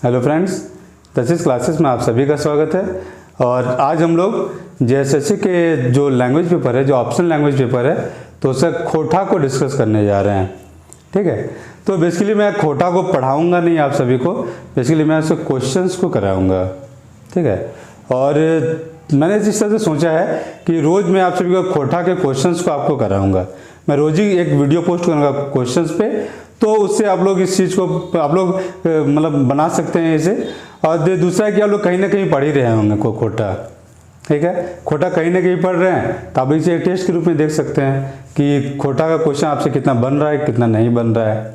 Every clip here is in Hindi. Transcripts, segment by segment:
हेलो फ्रेंड्स, तसिस क्लासेस में आप सभी का स्वागत है। और आज हम लोग जेएसएससी के जो लैंग्वेज पेपर है, जो ऑप्शनल लैंग्वेज पेपर है, तो उससे खोटा को डिस्कस करने जा रहे हैं। ठीक है, तो बेसिकली मैं खोटा को पढ़ाऊंगा नहीं आप सभी को, बेसिकली मैं उससे क्वेश्चंस को कराऊंगा। ठीक है, और मैंने इस तरह से सोचा है कि रोज़ मैं आप सभी को खोटा के क्वेश्चंस को आपको कराऊंगा। मैं रोज़ ही एक वीडियो पोस्ट करूँगा क्वेश्चंस पे, तो उससे आप लोग इस चीज़ को आप लोग मतलब बना सकते हैं इसे। और दूसरा है कि आप लोग कहीं ना कहीं पढ़ ही रहे होंगे खोटा। ठीक है, खोटा कहीं ना कहीं पढ़ रहे हैं तो आप इसे एक टेस्ट के रूप में देख सकते हैं कि खोटा का क्वेश्चन आपसे कितना बन रहा है, कितना नहीं बन रहा है।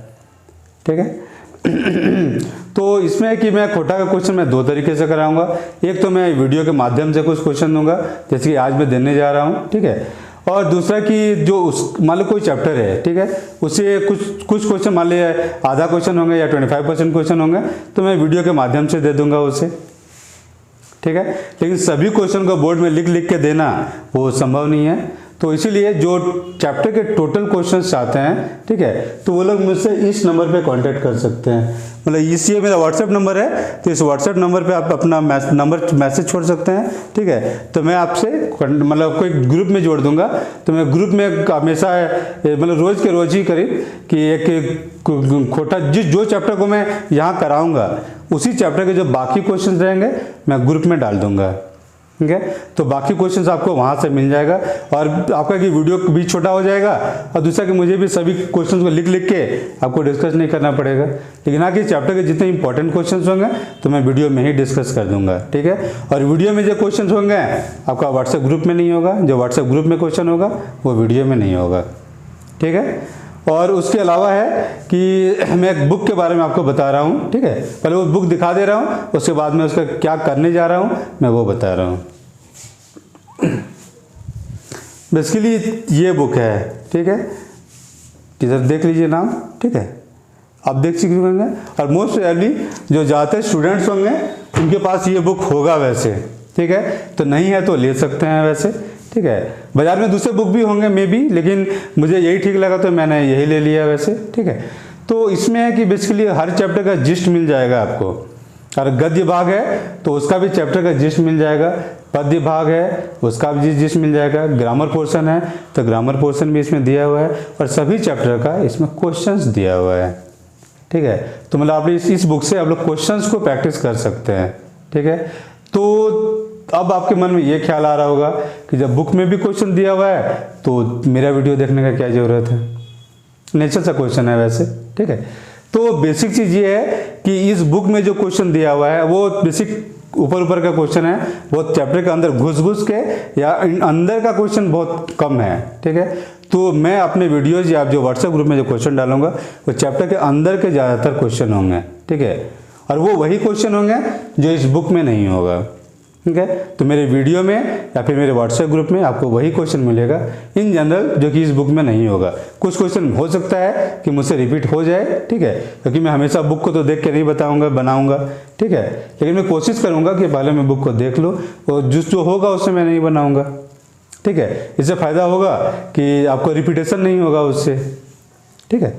ठीक है तो इसमें है कि मैं खोटा का क्वेश्चन मैं दो तरीके से कराऊंगा। एक तो मैं वीडियो के माध्यम से कुछ क्वेश्चन दूंगा, जैसे कि आज मैं देने जा रहा हूँ। ठीक है, और दूसरा कि जो मान लो कोई चैप्टर है, ठीक है, उससे कुछ क्वेश्चन मान लिया आधा क्वेश्चन होंगे या 25% क्वेश्चन होंगे, तो मैं वीडियो के माध्यम से दे दूंगा उसे। ठीक है, लेकिन सभी क्वेश्चन को बोर्ड में लिख के देना वो संभव नहीं है। तो इसीलिए जो चैप्टर के टोटल क्वेश्चंस चाहते हैं, ठीक है, तो वो लोग मुझसे इस नंबर पे कांटेक्ट कर सकते हैं। मतलब ये मेरा व्हाट्सएप नंबर है, तो इस व्हाट्सएप नंबर पे आप अपना मैसेज छोड़ सकते हैं। ठीक है, तो मैं आपसे मतलब कोई ग्रुप में जोड़ दूंगा। तो मैं ग्रुप में हमेशा मतलब रोज़ के रोज़ ही करीब कि एक खोटा जो चैप्टर को मैं यहाँ कराऊंगा, उसी चैप्टर के जो बाकी क्वेश्चन रहेंगे मैं ग्रुप में डाल दूंगा। ठीक है, तो बाकी क्वेश्चंस आपको वहां से मिल जाएगा और आपका कि वीडियो भी छोटा हो जाएगा, और दूसरा कि मुझे भी सभी क्वेश्चंस को लिख के आपको डिस्कस नहीं करना पड़ेगा। लेकिन हाँ कि चैप्टर के जितने इंपॉर्टेंट क्वेश्चंस होंगे तो मैं वीडियो में ही डिस्कस कर दूंगा। ठीक है, और वीडियो में जो क्वेश्चन होंगे आपका व्हाट्सएप ग्रुप में नहीं होगा, जो व्हाट्सएप ग्रुप में क्वेश्चन होगा वो वीडियो में नहीं होगा। ठीक है, और उसके अलावा है कि मैं एक बुक के बारे में आपको बता रहा हूँ। ठीक है, पहले वो बुक दिखा दे रहा हूँ, उसके बाद में उसका क्या करने जा रहा हूँ मैं वो बता रहा हूँ। बेसिकली ये बुक है, ठीक है, इधर देख लीजिए नाम। ठीक है, आप देख सकते होंगे, और मोस्ट प्रोबेबली जो ज़्यादातर स्टूडेंट्स होंगे उनके पास ये बुक होगा वैसे। ठीक है, तो नहीं है तो ले सकते हैं वैसे। ठीक है, बाजार में दूसरे बुक भी होंगे मे बी, लेकिन मुझे यही ठीक लगा तो मैंने यही ले लिया वैसे। ठीक है, तो इसमें है कि बेसिकली हर चैप्टर का जिस्ट मिल जाएगा आपको। और गद्य भाग है तो उसका भी चैप्टर का जिस्ट मिल जाएगा, पद्य भाग है उसका भी जिस्ट मिल जाएगा, ग्रामर पोर्शन है तो ग्रामर पोर्शन भी इसमें दिया हुआ है, और सभी चैप्टर का इसमें क्वेश्चंस दिया हुआ है। ठीक है, तो मतलब आप इस बुक से आप लोग क्वेश्चंस को प्रैक्टिस कर सकते हैं। ठीक है, तो अब आपके मन में ये ख्याल आ रहा होगा कि जब बुक में भी क्वेश्चन दिया हुआ है तो मेरा वीडियो देखने का क्या जरूरत है, नेचर सा क्वेश्चन है वैसे। ठीक है, तो बेसिक चीज़ ये है कि इस बुक में जो क्वेश्चन दिया हुआ है वो बेसिक ऊपर का क्वेश्चन है, वो चैप्टर के अंदर घुस के या अंदर का क्वेश्चन बहुत कम है। ठीक है, तो मैं अपने वीडियोज या जो व्हाट्सएप ग्रुप में जो क्वेश्चन डालूंगा वो चैप्टर के अंदर के ज़्यादातर क्वेश्चन होंगे। ठीक है, और वो वही क्वेश्चन होंगे जो इस बुक में नहीं होगा। ठीक है, तो मेरे वीडियो में या फिर मेरे व्हाट्सएप ग्रुप में आपको वही क्वेश्चन मिलेगा इन जनरल जो कि इस बुक में नहीं होगा। कुछ क्वेश्चन हो सकता है कि मुझसे रिपीट हो जाए। ठीक है, क्योंकि मैं हमेशा बुक को तो देख के नहीं बनाऊंगा। ठीक है, लेकिन मैं कोशिश करूंगा कि पहले मैं बुक को देख लूँ और जो होगा उससे मैं नहीं बनाऊंगा। ठीक है, इससे फ़ायदा होगा कि आपको रिपीटेशन नहीं होगा उससे। ठीक है,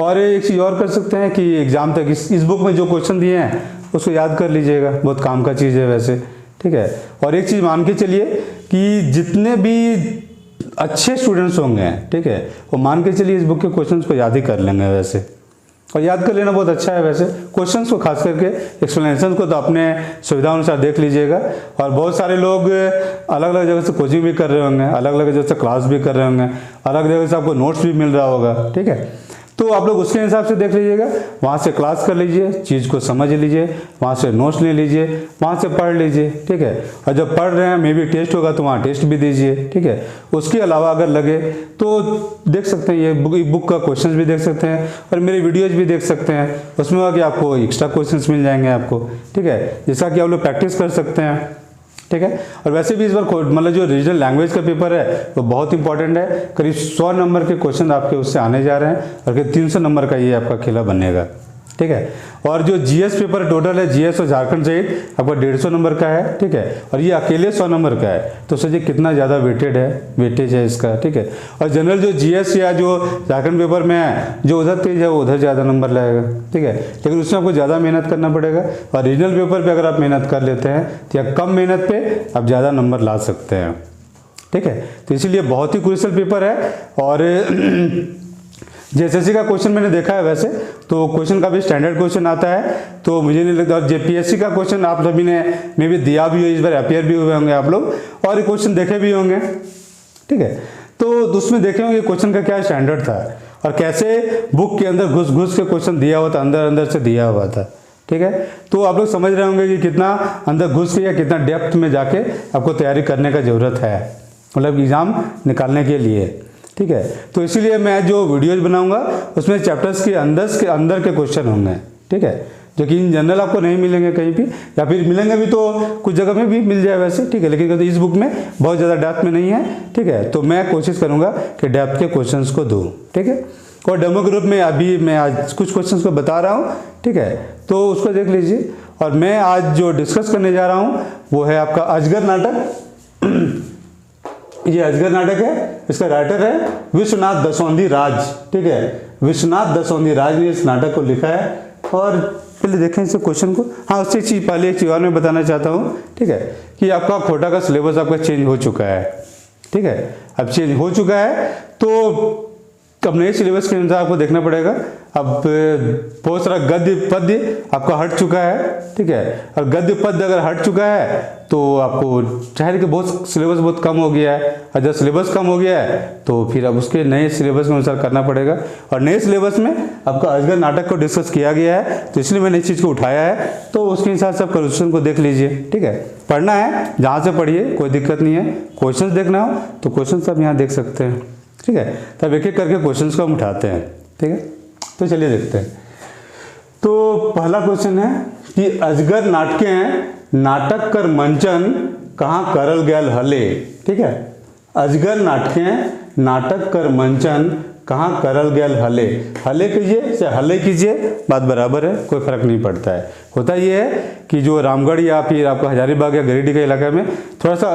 और एक चीज़ और कर सकते हैं कि एग्जाम तक इस बुक में जो क्वेश्चन दिए हैं उसको याद कर लीजिएगा, बहुत काम का चीज़ है वैसे। ठीक है, और एक चीज़ मान के चलिए कि जितने भी अच्छे स्टूडेंट्स होंगे, ठीक है, वो मान के चलिए इस बुक के क्वेश्चंस को याद ही कर लेंगे वैसे। और याद कर लेना बहुत अच्छा है वैसे, क्वेश्चंस को खास करके, एक्सप्लेनेशन को तो अपने सुविधा अनुसार देख लीजिएगा। और बहुत सारे लोग अलग अलग जगह से कोचिंग भी कर रहे होंगे, अलग अलग जगह से क्लास भी कर रहे होंगे, अलग जगह से आपको नोट्स भी मिल रहा होगा। ठीक है, तो आप लोग उसके हिसाब से देख लीजिएगा, वहाँ से क्लास कर लीजिए, चीज़ को समझ लीजिए, वहाँ से नोट्स ले लीजिए, वहाँ से पढ़ लीजिए। ठीक है, और जब पढ़ रहे हैं मे बी टेस्ट होगा तो वहाँ टेस्ट भी दीजिए। ठीक है, उसके अलावा अगर लगे तो देख सकते हैं ये बुक का क्वेश्चंस भी देख सकते हैं और मेरे वीडियोज भी देख सकते हैं। उसमें होगा कि आपको एक्स्ट्रा क्वेश्चंस मिल जाएंगे आपको। ठीक है, जिसका कि आप लोग प्रैक्टिस कर सकते हैं। ठीक है, और वैसे भी इस बार मतलब जो रीजनल लैंग्वेज का पेपर है वो बहुत इंपॉर्टेंट है। करीब 100 नंबर के क्वेश्चन आपके उससे आने जा रहे हैं और करीब 300 नंबर का ये आपका खेला बनेगा। ठीक है, और जो जीएस पेपर टोटल है, जीएस और झारखंड सहित आपका 150 नंबर का है, ठीक है, और ये अकेले 100 नंबर का है। तो सोचिए कितना ज़्यादा वेटेज है इसका, ठीक है। और जनरल जो जीएस या जो झारखंड पेपर में है, जो उधर तेज है वो उधर ज़्यादा नंबर लाएगा, ठीक है, लेकिन उसमें आपको ज़्यादा मेहनत करना पड़ेगा। और रीजनल पेपर पर अगर आप मेहनत कर लेते हैं तो या कम मेहनत पर आप ज़्यादा नंबर ला सकते हैं, ठीक है। तो इसीलिए बहुत ही क्रूशियल पेपर है। और जेएसएससी का क्वेश्चन मैंने देखा है, वैसे तो क्वेश्चन का भी स्टैंडर्ड क्वेश्चन आता है, तो मुझे नहीं लगता। और जेपीएससी का क्वेश्चन आप सभी ने मे भी दिया भी हो, इस बार अपियर भी हुए होंगे आप लोग, और ये क्वेश्चन देखे भी होंगे, ठीक है। तो उसमें देखे होंगे क्वेश्चन का क्या स्टैंडर्ड था और कैसे बुक के अंदर घुस घुस के क्वेश्चन दिया हुआ था, अंदर अंदर से दिया हुआ था, ठीक है। तो आप लोग समझ रहे होंगे कि कितना अंदर घुस के या कितना डेप्थ में जाके आपको तैयारी करने का ज़रूरत है, मतलब एग्ज़ाम निकालने के लिए, ठीक है। तो इसीलिए मैं जो वीडियोज बनाऊंगा उसमें चैप्टर्स के अंदर के क्वेश्चन होंगे, ठीक है, जो कि इन जनरल आपको नहीं मिलेंगे कहीं भी, या फिर मिलेंगे भी तो कुछ जगह में भी मिल जाए वैसे, ठीक है, लेकिन इस बुक में बहुत ज़्यादा डेप्थ में नहीं है, ठीक है। तो मैं कोशिश करूँगा कि डेप्थ के क्वेश्चन को दूँ, ठीक है। और डेमो ग्रुप में अभी मैं आज कुछ क्वेश्चन को बता रहा हूँ, ठीक है, तो उसको देख लीजिए। और मैं आज जो डिस्कस करने जा रहा हूँ वो है आपका अजगर नाटक। ये अजगर नाटक है, इसका राइटर है विश्वनाथ दसौंधी राज, ठीक है, विश्वनाथ दसौंधी राज ने इस नाटक को लिखा है। और पहले देखें इस क्वेश्चन को। हाँ, उससे पहले एक चीज़ और मैं बताना चाहता हूँ, ठीक है, कि आपका खोटा का सिलेबस आपका चेंज हो चुका है, ठीक है, अब चेंज हो चुका है। तो अब नए सिलेबस के अनुसार आपको देखना पड़ेगा। अब बहुत सारा गद्य पद्य आपका हट चुका है, ठीक है, और गद्य पद्य अगर हट चुका है तो आपको चाहे कि बहुत सिलेबस बहुत कम हो गया है, और जब सिलेबस कम हो गया है तो फिर अब उसके नए सिलेबस के अनुसार करना पड़ेगा। और नए सिलेबस में आपका अजगर नाटक को डिस्कस किया गया है, तो इसलिए मैंने इस चीज़ को उठाया है। तो उसके हिसाब से आप क्वेश्चन को देख लीजिए, ठीक है, पढ़ना है जहाँ से पढ़िए, कोई दिक्कत नहीं है। क्वेश्चन देखना हो तो क्वेश्चन आप यहाँ देख सकते हैं, ठीक है। तब एक एक करके क्वेश्चंस को हम उठाते हैं, ठीक है। तो चलिए देखते हैं। तो पहला क्वेश्चन है कि अजगर नाटकें नाटक कर मंचन कहाँ करल गयल हले, ठीक है। अजगर नाटकें नाटक कर मंचन कहाँ करल गयल हले। हले कीजिए चाहे हले कीजिए, बात बराबर है, कोई फर्क नहीं पड़ता है। होता ये है कि जो रामगढ़ या फिर आपका हजारीबाग या गिरिडीह के इलाके में थोड़ा सा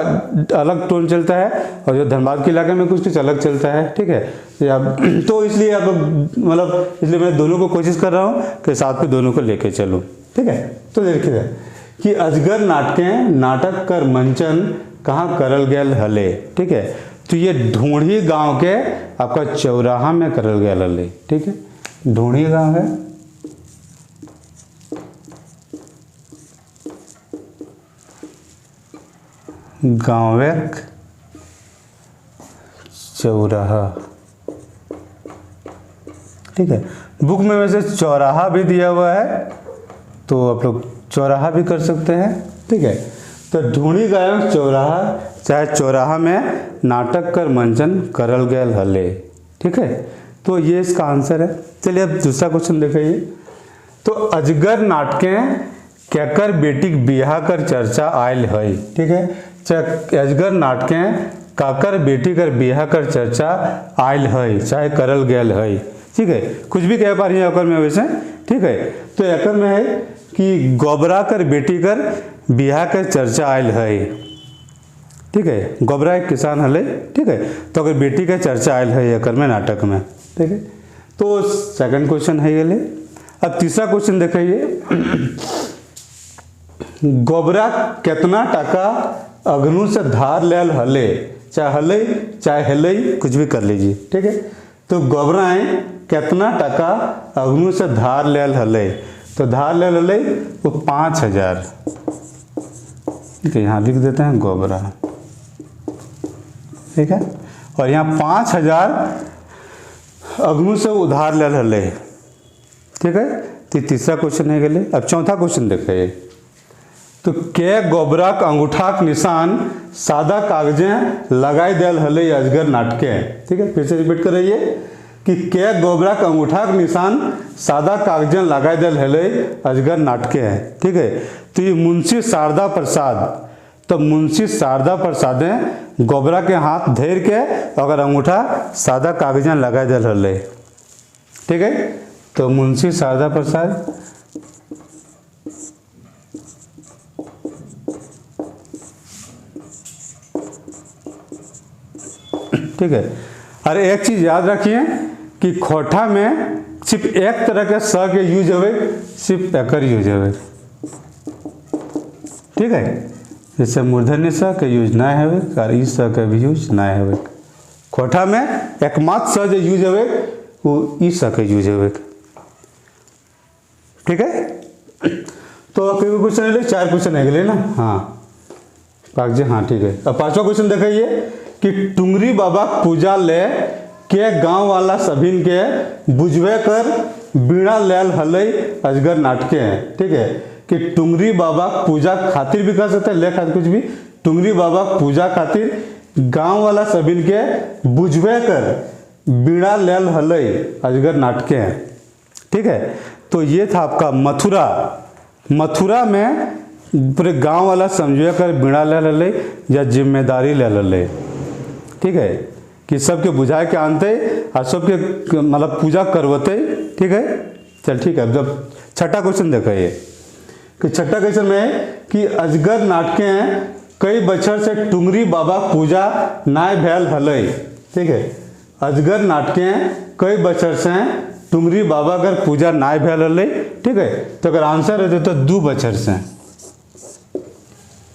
अलग टोन चलता है, और जो धनबाद के इलाके में कुछ अलग चलता है, ठीक है। तो इसलिए आप मतलब इसलिए मैं दोनों को कोशिश कर रहा हूँ कि साथ में दोनों को लेके चलूँ, ठीक है। तो देखिए कि अजगर नाटकें नाटक कर मंचन कहाँ करल गयल हले, ठीक है। तो ये ढूंढी गांव के आपका चौराहा में करल गया हले, ठीक है। ढूंढी गांव है, गांवेक चौराहा, ठीक है। बुक में वैसे चौराहा भी दिया हुआ है, तो आप लोग चौराहा भी कर सकते हैं, ठीक है। तो ढूंढी गांव चौराहा चाहे चौराहा में नाटक कर मंचन करल गयल हले, ठीक है। तो ये इसका आंसर है। चलिए अब दूसरा क्वेश्चन देखिए। तो अजगर नाटकें केकर बेटी बियाह कर चर्चा आयल है, ठीक है। चाहे अजगर नाटकें काकर बेटी कर बियाह कर चर्चा आयल है चाहे करल गयल है, ठीक है। कुछ भी कह पा रही है अकर में वैसे, ठीक है। तो अकर में है कि गोबरा कर बेटी कर बियाह कर चर्चा आयल है, ठीक है। गोबरा एक किसान हले, ठीक है। तो अगर बेटी का चर्चा आयल है अकर में नाटक में, ठीक है। तो सेकंड क्वेश्चन है ये ले। अब तीसरा क्वेश्चन देखिए। गोबरा कितना टका अग्नु से धार लेल हले, चाहे हले कुछ भी कर लीजिए, ठीक है। तो गोबराएं कितना टका अग्नु से धार लेल हले, तो धार लेल हले वो 5000, ठीक है। यहाँ लिख देते हैं गोबरा, ठीक है। और यहाँ 5000 अग्नु से उधार लेल हले, ठीक है। तो तीसरा क्वेश्चन है गले। अब चौथा क्वेश्चन देखिए। तो के गोबराक अंगूठाक निशान सादा कागजें लगाई देल हले अजगर नाटके, ठीक है। फिर से रिपीट कर रहिए कि के गोबराक अंगूठाक निशान सादा कागजें लगाई देल हले अजगर नाटके हैं, ठीक है। तो ये मुंशी शारदा प्रसाद, तो मुंशी शारदा प्रसाद ने गोबरा के हाथ धैर के अगर अंगूठा सादा कागजें लगाई देल हले, ठीक है। तो मुंशी शारदा प्रसाद ठीक है। और एक चीज़ याद रखिए कि खोटा में सिर्फ एक तरह के स के यूज होवे, सिर्फ एकर यूज होवे, ठीक है। जैसे मूर्धन्य स के यूज ना होवे और ई स के भी यूज ना होवे। खोटा में एकमात्र स जो यूज होवे वो ई स के यूज होवे, ठीक है। तो कई क्वेश्चन है, 4 क्वेश्चन है गए ना। हाँ कागजे, हाँ ठीक है। अब 5वां क्वेश्चन देखिए कि टुंगरी बाबा पूजा ले के गांव वाला सभिन के बुझवे कर बीड़ा लेल हलई अजगर नाटके हैं, ठीक है। कि टुंगरी बाबा पूजा खातिर भी कर सकते हैं, ले खातिर कुछ भी। टुंगरी बाबा पूजा खातिर गांव वाला सभिन के बुझवे कर बीड़ा लेल हलई अजगर नाटके हैं, ठीक है। तो ये था आपका मथुरा। मथुरा में पूरे गांव वाला समझे कर बीड़ा ले लले या जिम्मेदारी ले लले, ठीक है। कि सबके बुझाए के आनते और सबके मतलब पूजा करवते, ठीक है। चल ठीक है। जब 6ठा क्वेश्चन देखिए कि 6ठा क्वेश्चन में कि अजगर नाटके हैं कई बछर से टुंगरी बाबा पूजा नाय भैल हलई, ठीक है। अजगर नाटके हैं कई बछर से टुंगरी बाबा कर पूजा नाय भैल हलई, ठीक है। तो अगर आंसर रहते तो 2 बछर से,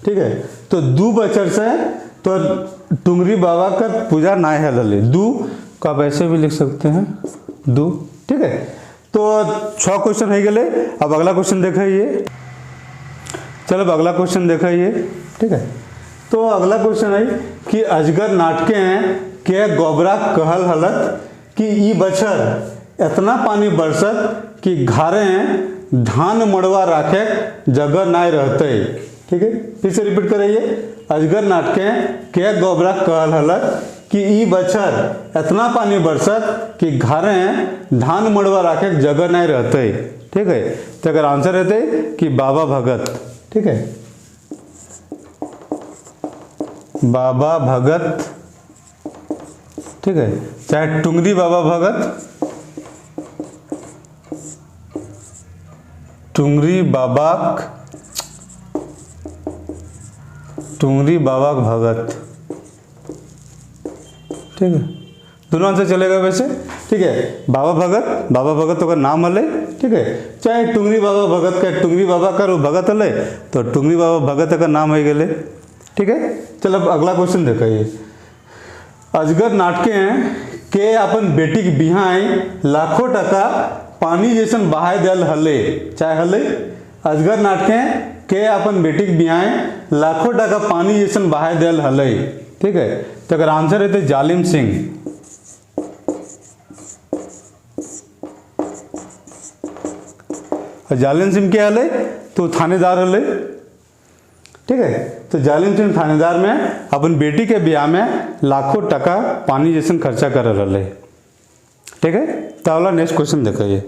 ठीक है। तो 2 बछर से तो टुंगरी बाबा का पूजा नाय हलई, 2 का आप ऐसे भी लिख सकते हैं 2, ठीक है। तो 6 क्वेश्चन है गए। अब अगला क्वेश्चन देखिए। चलो अब अगला क्वेश्चन देखिए, ठीक है। तो अगला क्वेश्चन है कि अजगर नाटके हैं के गोबरा कहल हलत कि ई बछर इतना पानी बरसत कि घारे धान मड़वा राखे जगह नाय रहते, ठीक है। फिर से रिपीट करिए। अजगर नाटके के गोबरा कहल हलत कि ई बछर इतना पानी बरसत कि घारे धान मड़वा राखे जगह नहीं रहते, ठीक है। तो अगर आंसर रहते कि बाबा भगत, ठीक है। बाबा भगत, ठीक है। चाहे टुंगरी बाबा भगत, टुंगरी बाबा भगत, ठीक है। दोनों आंसर चलेगा वैसे, ठीक है। बाबा भगत तो का नाम हले, ठीक है। चाहे टुंगरी बाबा भगत का टुंगरी बाबा का भगत हले तो टुंगरी बाबा भगत का नाम है गए, ठीक है। चलो अब अगला क्वेश्चन देखिए। अजगर नाटके हैं के अपन बेटी के बिहाई लाखों टका पानी जैसन बहाय दिल हले, चाहे हले। अजगर नाटके के अपन बेटी के बिहाई लाखों टका पानी जैसन बहाय दिल हले, ठीक है। तो अगर आंसर है तो जालिम सिंह, जालिम सिंह क्या हले तो थानेदार हले, ठीक है। तो जालिम सिंह थानेदार में अपन बेटी के ब्याह में लाखों टका पानी जैसन खर्चा कर रहे, ठीक है। तो अगला नेक्स्ट क्वेश्चन देखिए।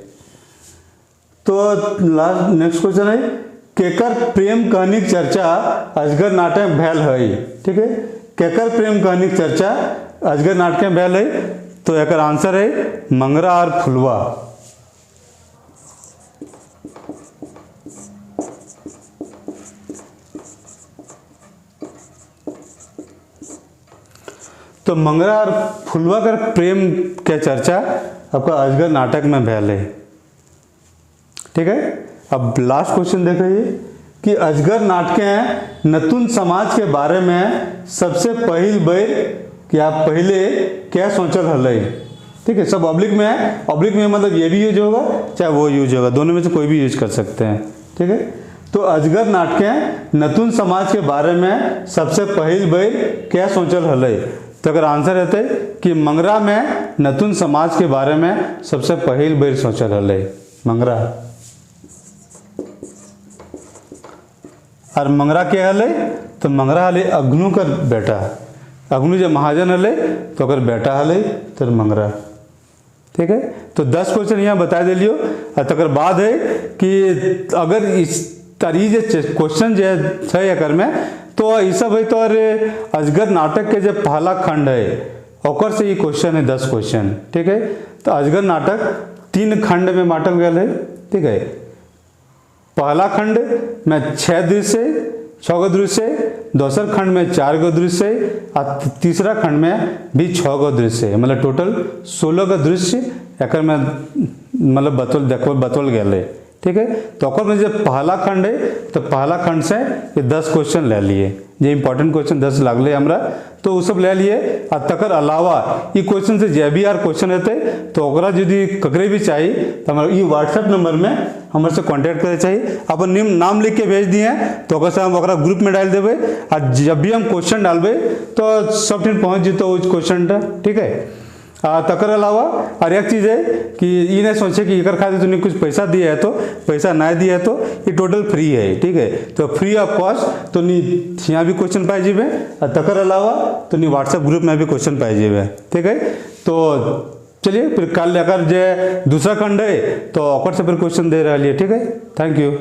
तो लास्ट नेक्स्ट क्वेश्चन है केकर प्रेम कहानी चर्चा अजगर नाटक भैल है, ठीक है। केकर प्रेम कहानी चर्चा अजगर नाटक में भैल है तो एक आंसर है मंगरा और फुलवा, तो मंगरा और फुलवा का प्रेम के चर्चा आपका अजगर नाटक में भैल है, ठीक है। अब लास्ट क्वेश्चन देखिए कि अजगर नाटके हैं नतुन समाज के बारे में सबसे पहल बेर क्या पहले क्या सोचल हलई, ठीक है। सब ऑब्लिक में है, ऑब्लिक में मतलब ये भी यूज होगा चाहे वो यूज होगा, दोनों में से कोई भी यूज कर सकते हैं, ठीक है। तो अजगर नाटके नतुन समाज के बारे में सबसे पहल बेर क्या सोचल हलई, तो अगर आंसर रहते कि मंगरा में नतुन समाज के बारे में सबसे पहल बेर सोचल हलई मंगरा। और मंगरा क्या हले तो मंगरा हले अग्नु कर बेटा, अग्नु जो महाजन हले तो अगर बेटा हले तो मंगरा, ठीक है। तो 10 क्वेश्चन यहाँ बता दिलियो। और तकर बाद है कि अगर इस तारी जो क्वेश्चन जो है एकर में तो ये सब है तो अजगर नाटक के जो पहला खंड है और से ये क्वेश्चन है 10 क्वेश्चन, ठीक है। तो अजगर नाटक 3 खंड में बांटल गया है, ठीक है। पहला खंड में 6 दृश्य, 6 गो दृश्य है, दोसर खंड में 4 गो दृश्य है और तीसरा खंड में भी 6 गो दृश्य है, मतलब टोटल 16 गो दृश्य एक में मतलब बतौल गए। ठीक है, तो ओकर में जब पहला खंड है तो पहला खंड से ये 10 क्वेश्चन ले लिए, जो इंपॉर्टेंट क्वेश्चन 10 लागले हमरा, तो वो सब ले लिए। और तकर अलावा ये क्वेश्चन से जे भी आर क्वेश्चन रहते तो ओकरा यदि ककरे भी चाहिए तो हमारे ये व्हाट्सएप नंबर में हमारे से कांटेक्ट करे चाहिए। अपन नाम लिख के भेज दिए तो ओकर से हम ओकरा ग्रुप में डाल देवे और जब भी हम क्वेश्चन डालबे तो सब ठीक पहुँच जीतो उस क्वेश्चन। ठीक है, तकर अलावा और एक चीज़ है कि ये नहीं सोचे कि एकर खातिर तूने कुछ पैसा दिया है, तो पैसा ना दिया है तो ये टोटल फ्री है। ठीक है, तो फ्री ऑफ कॉस्ट तो यहाँ भी क्वेश्चन पाई जेबे और तकर अलावा तो व्हाट्सएप ग्रुप में भी क्वेश्चन पाई जेबे। ठीक है, तो चलिए फिर कल अगर जो दूसरा खंड है तो ओकर से फिर क्वेश्चन दे रहा है। ठीक है, थैंक यू।